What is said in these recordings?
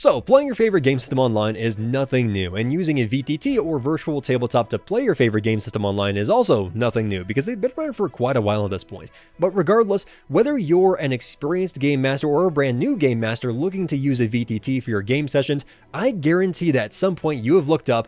So, playing your favorite game system online is nothing new, and using a VTT or virtual tabletop to play your favorite game system online is also nothing new, because they've been around for quite a while at this point. But regardless, whether you're an experienced game master or a brand new game master looking to use a VTT for your game sessions, I guarantee that at some point you have looked up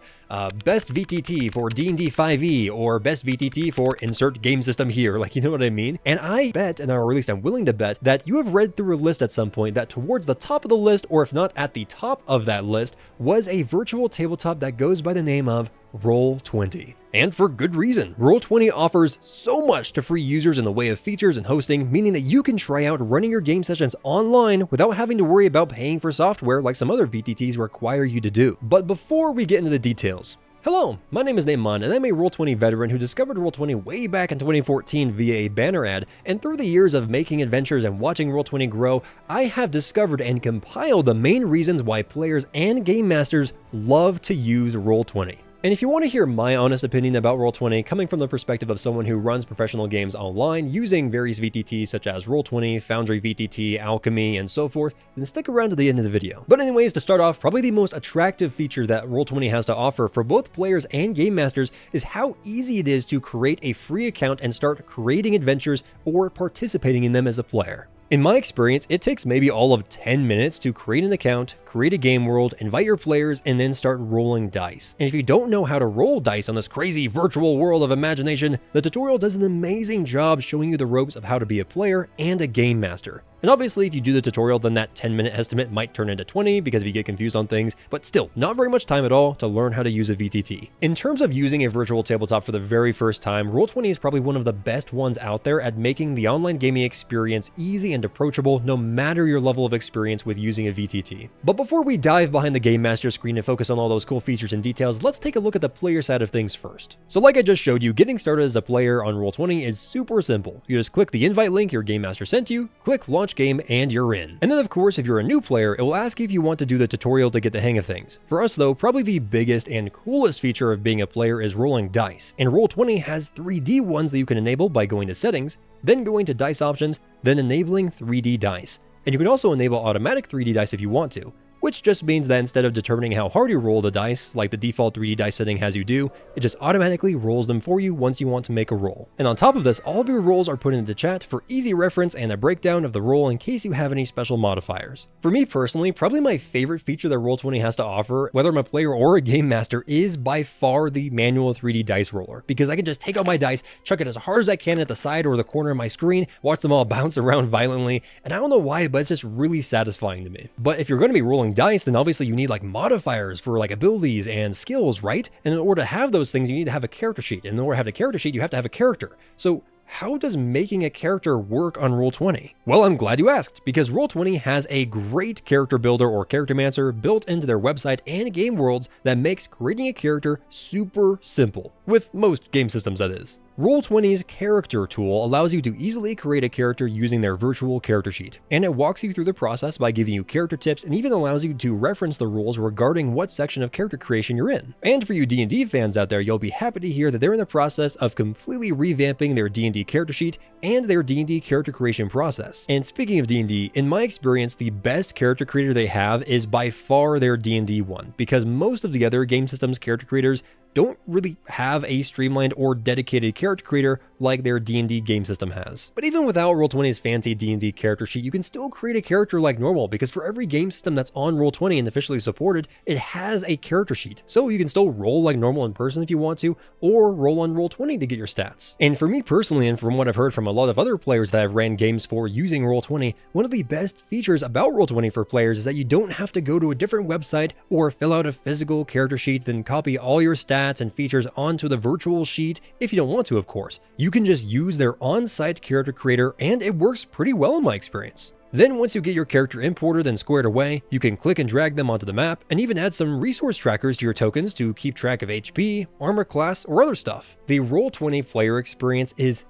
best VTT for D&D 5e or best VTT for insert game system here, like, you know what I mean? And I bet, or at least I'm willing to bet, that you have read through a list at some point that towards the top of the list, or if not at the top of that list, was a virtual tabletop that goes by the name of Roll20. And for good reason. Roll20 offers so much to free users in the way of features and hosting, meaning that you can try out running your game sessions online without having to worry about paying for software like some other VTTs require you to do. But before we get into the details, hello, my name is Naaman, and I'm a Roll20 veteran who discovered Roll20 way back in 2014 via a banner ad, and through the years of making adventures and watching Roll20 grow, I have discovered and compiled the main reasons why players and game masters love to use Roll20. And if you want to hear my honest opinion about Roll20 coming from the perspective of someone who runs professional games online using various VTTs such as Roll20, Foundry VTT, Alchemy, and so forth, then stick around to the end of the video. But anyways, to start off, probably the most attractive feature that Roll20 has to offer for both players and game masters is how easy it is to create a free account and start creating adventures or participating in them as a player. In my experience, it takes maybe all of 10 minutes to create an account, create a game world, invite your players, and then start rolling dice. And if you don't know how to roll dice on this crazy virtual world of imagination, the tutorial does an amazing job showing you the ropes of how to be a player and a game master. And obviously, if you do the tutorial, then that 10-minute estimate might turn into 20 because if you get confused on things, but still, not very much time at all to learn how to use a VTT. In terms of using a virtual tabletop for the very first time, Roll20 is probably one of the best ones out there at making the online gaming experience easy and approachable no matter your level of experience with using a VTT. But before we dive behind the Game Master screen and focus on all those cool features and details, let's take a look at the player side of things first. So like I just showed you, getting started as a player on Roll20 is super simple. You just click the invite link your Game Master sent you, click launch game, and you're in. And then of course, if you're a new player, it will ask you if you want to do the tutorial to get the hang of things. For us though, probably the biggest and coolest feature of being a player is rolling dice. And Roll20 has 3D ones that you can enable by going to settings, then going to dice options, then enabling 3D dice. And you can also enable automatic 3D dice if you want to, which just means that instead of determining how hard you roll the dice, like the default 3D dice setting has you do, it just automatically rolls them for you once you want to make a roll. And on top of this, all of your rolls are put into chat for easy reference and a breakdown of the roll in case you have any special modifiers. For me personally, probably my favorite feature that Roll20 has to offer, whether I'm a player or a game master, is by far the manual 3D dice roller, because I can just take out my dice, chuck it as hard as I can at the side or the corner of my screen, watch them all bounce around violently, and I don't know why, but it's just really satisfying to me. But if you're going to be rolling dice, then obviously you need like modifiers for like abilities and skills, right? And in order to have those things, you need to have a character sheet. And in order to have a character sheet, you have to have a character. So how does making a character work on Roll20? Well, I'm glad you asked, because Roll20 has a great character builder or charactermancer built into their website and game worlds that makes creating a character super simple, with most game systems that is. Roll20's character tool allows you to easily create a character using their virtual character sheet, and it walks you through the process by giving you character tips and even allows you to reference the rules regarding what section of character creation you're in. And for you D&D fans out there, you'll be happy to hear that they're in the process of completely revamping their D&D character sheet and their D&D character creation process. And speaking of D&D, in my experience, the best character creator they have is by far their D&D one, because most of the other game systems character creators don't really have a streamlined or dedicated character creator like their D&D game system has. But even without Roll20's fancy D&D character sheet, you can still create a character like normal, because for every game system that's on Roll20 and officially supported, it has a character sheet. So you can still roll like normal in person if you want to, or roll on Roll20 to get your stats. And for me personally, and from what I've heard from a lot of other players that I've ran games for using Roll20, one of the best features about Roll20 for players is that you don't have to go to a different website or fill out a physical character sheet, then copy all your stats and features onto the virtual sheet if you don't want to, of course. You can just use their on-site character creator, and it works pretty well in my experience. Then once you get your character imported and squared away, you can click and drag them onto the map and even add some resource trackers to your tokens to keep track of HP, armor class, or other stuff. The Roll20 player experience is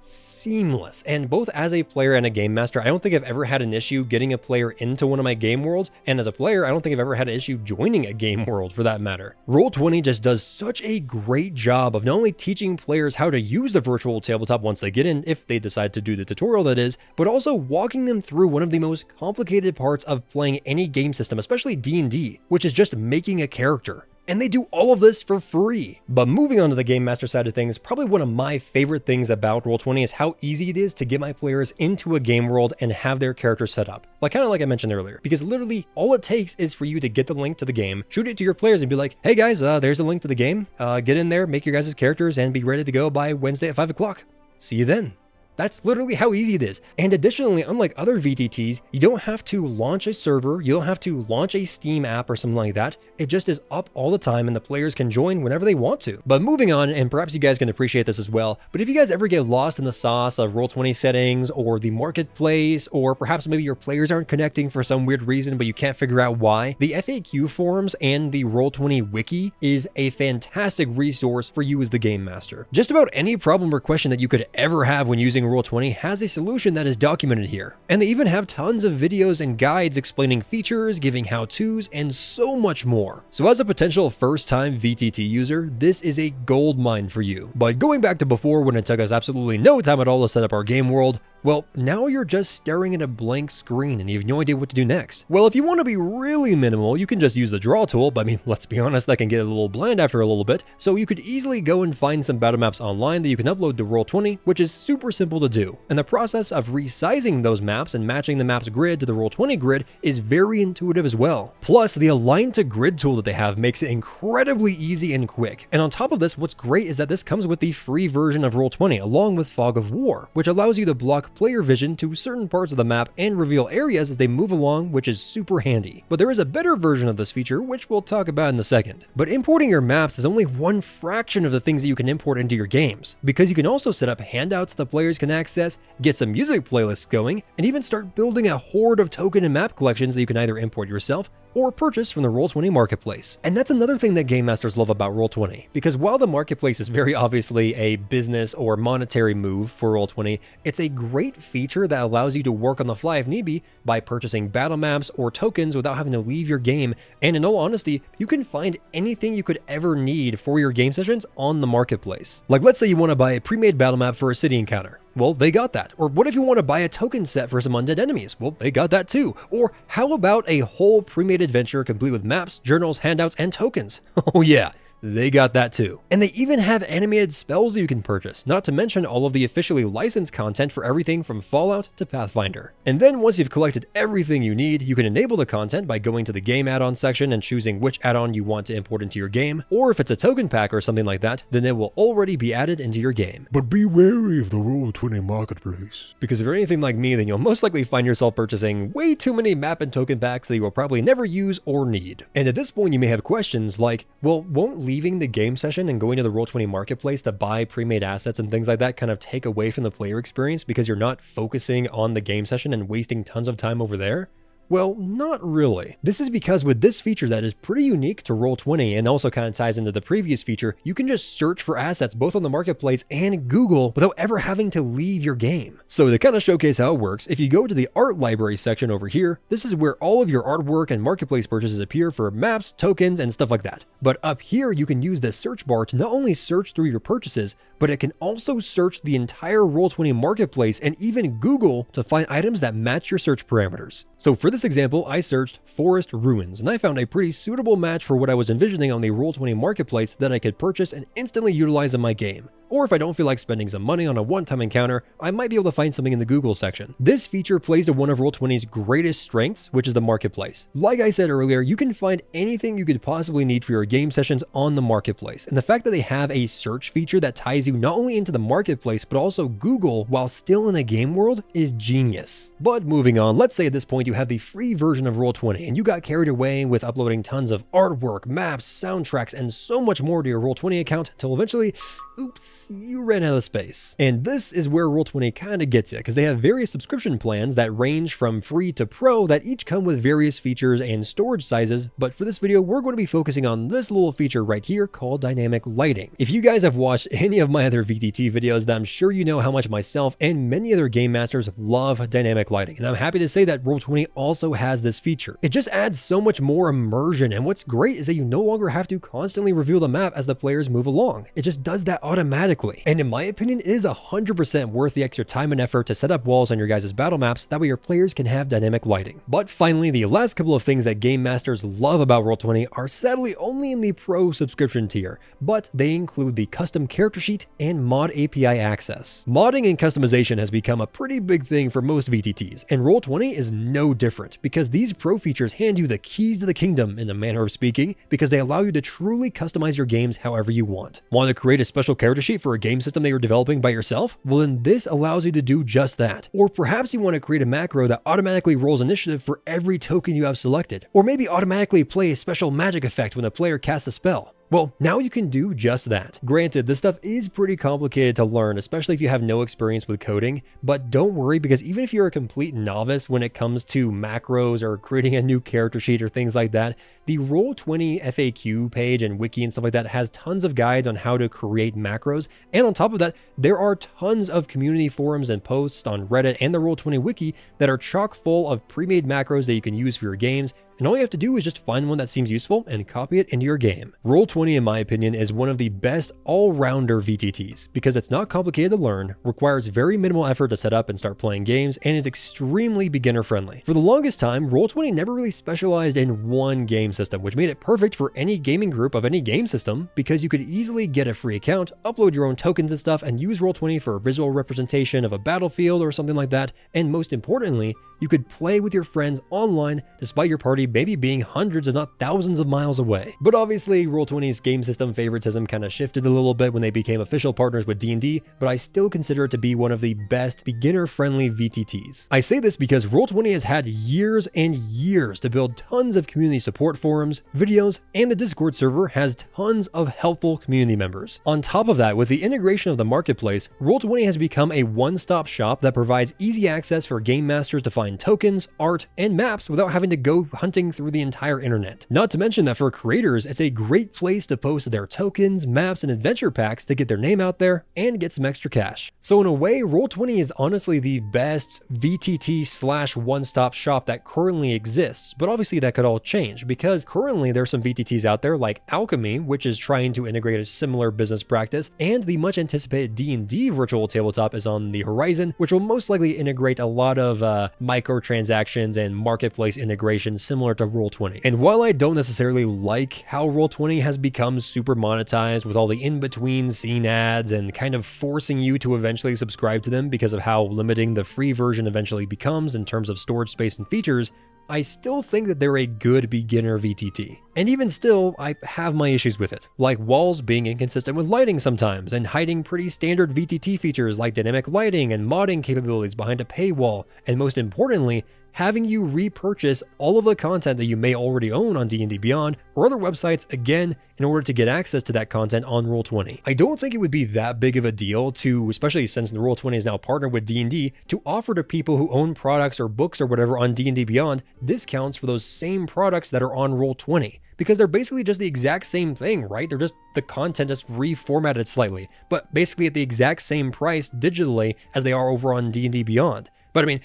seamless. And both as a player and a game master, I don't think I've ever had an issue getting a player into one of my game worlds. And as a player, I don't think I've ever had an issue joining a game world for that matter. Roll20 just does such a great job of not only teaching players how to use the virtual tabletop once they get in, if they decide to do the tutorial that is, but also walking them through one of the most complicated parts of playing any game system, especially D&D, which is just making a character. And they do all of this for free. But moving on to the Game Master side of things, probably one of my favorite things about Roll20 is how easy it is to get my players into a game world and have their character set up. Kind of like I mentioned earlier, because literally all it takes is for you to get the link to the game, shoot it to your players and be like, hey guys, there's a link to the game. Get in there, make your guys' characters, and be ready to go by Wednesday at 5 o'clock. See you then. That's literally how easy it is. And additionally, unlike other VTTs, you don't have to launch a server, you don't have to launch a Steam app or something like that. It just is up all the time and the players can join whenever they want to. But moving on, and perhaps you guys can appreciate this as well, but if you guys ever get lost in the sauce of Roll20 settings or the marketplace, or perhaps maybe your players aren't connecting for some weird reason, but you can't figure out why, the FAQ forums and the Roll20 wiki is a fantastic resource for you as the game master. Just about any problem or question that you could ever have when using Roll20 has a solution that is documented here. And they even have tons of videos and guides explaining features, giving how-tos, and so much more. So as a potential first-time VTT user, this is a gold mine for you. But going back to before when it took us absolutely no time at all to set up our game world, well, now you're just staring at a blank screen and you have no idea what to do next. Well, if you want to be really minimal, you can just use the draw tool, but I mean, let's be honest, that can get a little bland after a little bit. So you could easily go and find some battle maps online that you can upload to Roll20, which is super simple to do. And the process of resizing those maps and matching the map's grid to the Roll20 grid is very intuitive as well. Plus, the align to grid tool that they have makes it incredibly easy and quick. And on top of this, what's great is that this comes with the free version of Roll20 along with Fog of War, which allows you to block player vision to certain parts of the map and reveal areas as they move along, which is super handy. But there is a better version of this feature, which we'll talk about in a second. But importing your maps is only one fraction of the things that you can import into your games, because you can also set up handouts the players can access, get some music playlists going, and even start building a horde of token and map collections that you can either import yourself or purchase from the Roll20 marketplace. And that's another thing that game masters love about Roll20, because while the marketplace is very obviously a business or monetary move for Roll20, it's a great feature that allows you to work on the fly if need be by purchasing battle maps or tokens without having to leave your game. And in all honesty, you can find anything you could ever need for your game sessions on the marketplace. Like, let's say you want to buy a pre-made battle map for a city encounter. Well, they got that. Or what if you want to buy a token set for some undead enemies? Well, they got that too. Or how about a whole pre-made adventure complete with maps, journals, handouts, and tokens? Oh yeah, they got that too. And they even have animated spells you can purchase, not to mention all of the officially licensed content for everything from Fallout to Pathfinder. And then once you've collected everything you need, you can enable the content by going to the game add-on section and choosing which add-on you want to import into your game, or if it's a token pack or something like that, then it will already be added into your game. But be wary of the Roll20 marketplace. Because if you're anything like me, then you'll most likely find yourself purchasing way too many map and token packs that you will probably never use or need. And at this point you may have questions like, well, won't leaving the game session and going to the Roll20 marketplace to buy pre-made assets and things like that kind of take away from the player experience because you're not focusing on the game session and wasting tons of time over there? Well, not really. This is because with this feature that is pretty unique to Roll20 and also kind of ties into the previous feature, you can just search for assets both on the marketplace and Google without ever having to leave your game. So to kind of showcase how it works, if you go to the art library section over here, this is where all of your artwork and marketplace purchases appear for maps, tokens, and stuff like that. But up here, you can use the search bar to not only search through your purchases, but it can also search the entire Roll20 marketplace and even Google to find items that match your search parameters. So for this example, I searched forest ruins and I found a pretty suitable match for what I was envisioning on the Roll20 marketplace that I could purchase and instantly utilize in my game. Or if I don't feel like spending some money on a one-time encounter, I might be able to find something in the Google section. This feature plays to one of Roll20's greatest strengths, which is the marketplace. Like I said earlier, you can find anything you could possibly need for your game sessions on the marketplace. And the fact that they have a search feature that ties you not only into the marketplace, but also Google while still in a game world is genius. But moving on, let's say at this point you have the free version of Roll20 and you got carried away with uploading tons of artwork, maps, soundtracks, and so much more to your Roll20 account till eventually, oops, unless you ran out of space. And this is where Roll20 kind of gets you, because they have various subscription plans that range from free to pro that each come with various features and storage sizes, but for this video, we're going to be focusing on this little feature right here called dynamic lighting. If you guys have watched any of my other VTT videos, then I'm sure you know how much myself and many other game masters love dynamic lighting, and I'm happy to say that Roll20 also has this feature. It just adds so much more immersion, and what's great is that you no longer have to constantly reveal the map as the players move along. It just does that automatically, and in my opinion, it is 100% worth the extra time and effort to set up walls on your guys' battle maps, that way your players can have dynamic lighting. But finally, the last couple of things that game masters love about Roll20 are sadly only in the pro subscription tier, but they include the custom character sheet and mod API access. Modding and customization has become a pretty big thing for most VTTs, and Roll20 is no different, because these pro features hand you the keys to the kingdom in a manner of speaking, because they allow you to truly customize your games however you want. Want to create a special character sheet for a game system that you're developing by yourself? Well, then this allows you to do just that. Or perhaps you want to create a macro that automatically rolls initiative for every token you have selected, or maybe automatically play a special magic effect when a player casts a spell. Well, now you can do just that. Granted, this stuff is pretty complicated to learn, especially if you have no experience with coding, but don't worry, because even if you're a complete novice when it comes to macros or creating a new character sheet or things like that, the Roll20 FAQ page and wiki and stuff like that has tons of guides on how to create macros, and on top of that, there are tons of community forums and posts on Reddit and the Roll20 wiki that are chock full of pre-made macros that you can use for your games, and all you have to do is just find one that seems useful and copy it into your game. Roll20, in my opinion, is one of the best all-rounder VTTs because it's not complicated to learn, requires very minimal effort to set up and start playing games, and is extremely beginner-friendly. For the longest time, Roll20 never really specialized in one game system, which made it perfect for any gaming group of any game system because you could easily get a free account, upload your own tokens and stuff, and use Roll20 for a visual representation of a battlefield or something like that, and most importantly, you could play with your friends online despite your party maybe being hundreds if not thousands of miles away. But obviously, Roll20's game system favoritism kind of shifted a little bit when they became official partners with D&D, but I still consider it to be one of the best beginner-friendly VTTs. I say this because Roll20 has had years and years to build tons of community support forums, videos, and the Discord server has tons of helpful community members. On top of that, with the integration of the marketplace, Roll20 has become a one-stop shop that provides easy access for game masters to find tokens, art, and maps without having to go hunting through the entire internet. Not to mention that for creators, it's a great place to post their tokens, maps, and adventure packs to get their name out there and get some extra cash. So in a way, Roll20 is honestly the best VTT / one-stop shop that currently exists, but obviously that could all change because currently there's some VTTs out there like Alchemy, which is trying to integrate a similar business practice, and the much anticipated D&D virtual tabletop is on the horizon, which will most likely integrate a lot of microtransactions and marketplace integration similar to Roll20. And while I don't necessarily like how Roll20 has become super monetized with all the in-between scene ads and kind of forcing you to eventually subscribe to them because of how limiting the free version eventually becomes in terms of storage space and features, I still think that they're a good beginner VTT. And even still, I have my issues with it, like walls being inconsistent with lighting sometimes, and hiding pretty standard VTT features like dynamic lighting and modding capabilities behind a paywall, and most importantly, having you repurchase all of the content that you may already own on D&D Beyond or other websites again in order to get access to that content on Roll20. I don't think it would be that big of a deal to, especially since the Roll20 is now partnered with D&D, to offer to people who own products or books or whatever on D&D Beyond discounts for those same products that are on Roll20. Because they're basically just the exact same thing, right? They're just the content just reformatted slightly, but basically at the exact same price digitally as they are over on D&D Beyond. But I mean,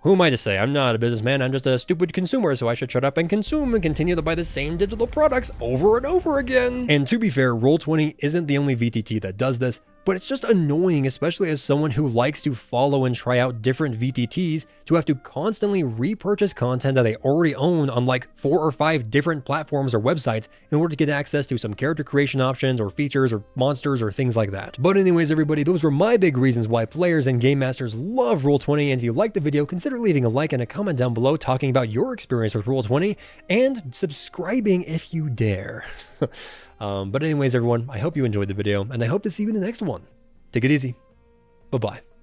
who am I to say? I'm not a businessman, I'm just a stupid consumer, so I should shut up and consume and continue to buy the same digital products over and over again. And to be fair, Roll20 isn't the only VTT that does this, but it's just annoying, especially as someone who likes to follow and try out different VTTs, to have to constantly repurchase content that they already own on like 4 or 5 different platforms or websites in order to get access to some character creation options or features or monsters or things like that. But anyways, everybody, those were my big reasons why players and game masters love Roll20, and if you liked the video, consider leaving a like and a comment down below talking about your experience with Roll20, and subscribing if you dare. But anyways, everyone, I hope you enjoyed the video, and I hope to see you in the next one. Take it easy. Bye-bye.